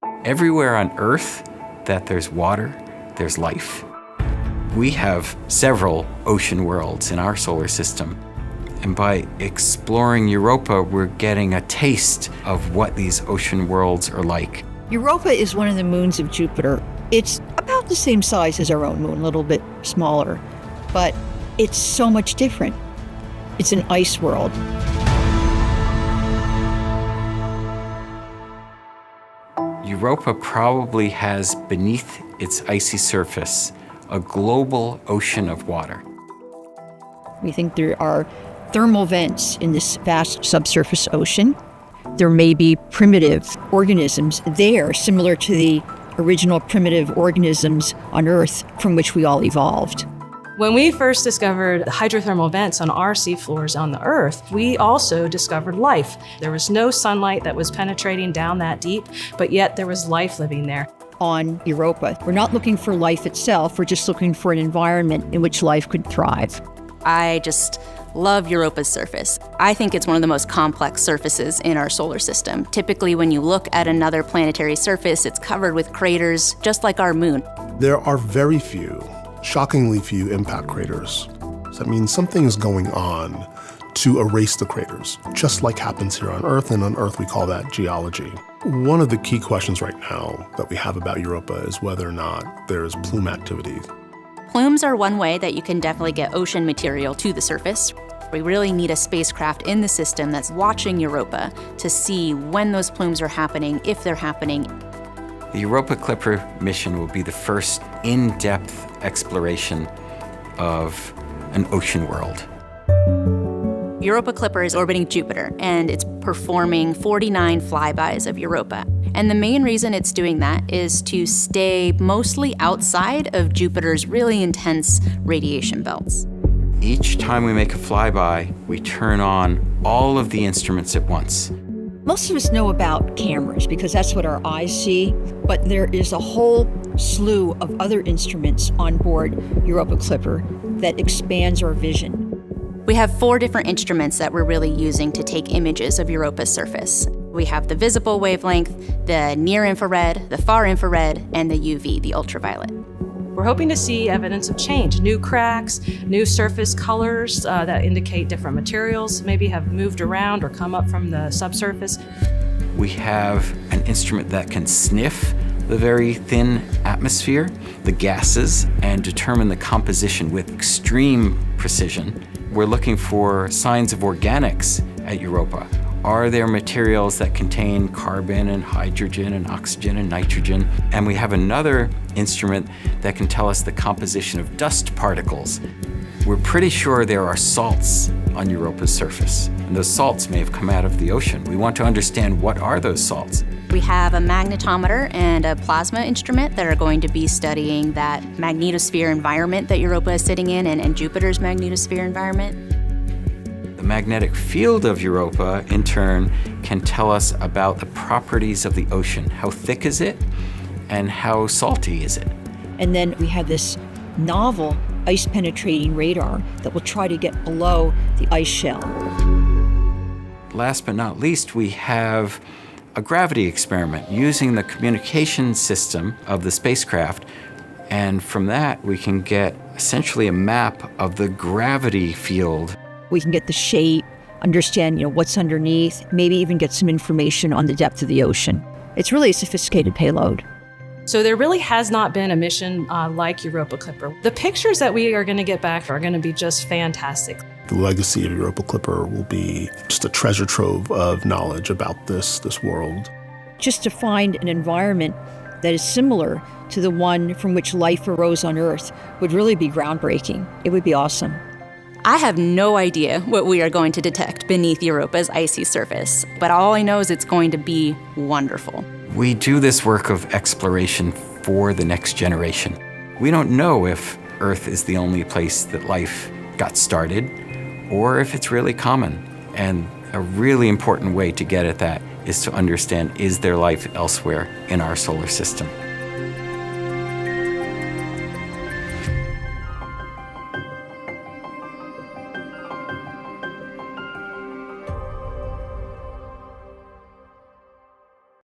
Everywhere on Earth that there's water, there's life. We have several ocean worlds in our solar system. And by exploring Europa, we're getting a taste of what these ocean worlds are like. Europa is one of the moons of Jupiter. It's about the same size as our own moon, a little bit smaller, but it's so much different. It's an ice world. Europa probably has beneath its icy surface a global ocean of water. We think there are thermal vents in this vast subsurface ocean. There may be primitive organisms there, similar to the original primitive organisms on Earth from which we all evolved. When we first discovered hydrothermal vents on our seafloors on the Earth, we also discovered life. There was no sunlight that was penetrating down that deep, but yet there was life living there. On Europa, we're not looking for life itself, we're just looking for an environment in which life could thrive. I just love Europa's surface. I think it's one of the most complex surfaces in our solar system. Typically, when you look at another planetary surface, it's covered with craters, just like our moon. There are very few, shockingly few impact craters. So that means something is going on to erase the craters, just like happens here on Earth, and on Earth we call that geology. One of the key questions right now that we have about Europa is whether or not there's plume activity. Plumes are one way that you can definitely get ocean material to the surface. We really need a spacecraft in the system that's watching Europa to see when those plumes are happening, if they're happening. The Europa Clipper mission will be the first in-depth exploration of an ocean world. Europa Clipper is orbiting Jupiter, and it's performing 49 flybys of Europa. And the main reason it's doing that is to stay mostly outside of Jupiter's really intense radiation belts. Each time we make a flyby, we turn on all of the instruments at once. Most of us know about cameras because that's what our eyes see, but there is a whole slew of other instruments on board Europa Clipper that expands our vision. We have 4 different instruments that we're really using to take images of Europa's surface. We have the visible wavelength, the near infrared, the far infrared, and the UV, the ultraviolet. We're hoping to see evidence of change, new cracks, new surface colors that indicate different materials maybe have moved around or come up from the subsurface. We have an instrument that can sniff the very thin atmosphere, the gases, and determine the composition with extreme precision. We're looking for signs of organics at Europa. Are there materials that contain carbon and hydrogen and oxygen and nitrogen? And we have another instrument that can tell us the composition of dust particles. We're pretty sure there are salts on Europa's surface, and those salts may have come out of the ocean. We want to understand what are those salts. We have a magnetometer and a plasma instrument that are going to be studying that magnetosphere environment that Europa is sitting in and Jupiter's magnetosphere environment. The magnetic field of Europa, in turn, can tell us about the properties of the ocean. How thick is it, and how salty is it? And then we have this novel ice-penetrating radar that will try to get below the ice shell. Last but not least, we have a gravity experiment using the communication system of the spacecraft, and from that we can get essentially a map of the gravity field. We can get the shape, understand what's underneath, maybe even get some information on the depth of the ocean. It's really a sophisticated payload. So there really has not been a mission like Europa Clipper. The pictures that we are going to get back are going to be just fantastic. The legacy of Europa Clipper will be just a treasure trove of knowledge about this world. Just to find an environment that is similar to the one from which life arose on Earth would really be groundbreaking. It would be awesome. I have no idea what we are going to detect beneath Europa's icy surface, but all I know is it's going to be wonderful. We do this work of exploration for the next generation. We don't know if Earth is the only place that life got started, or if it's really common. And a really important way to get at that is to understand, is there life elsewhere in our solar system?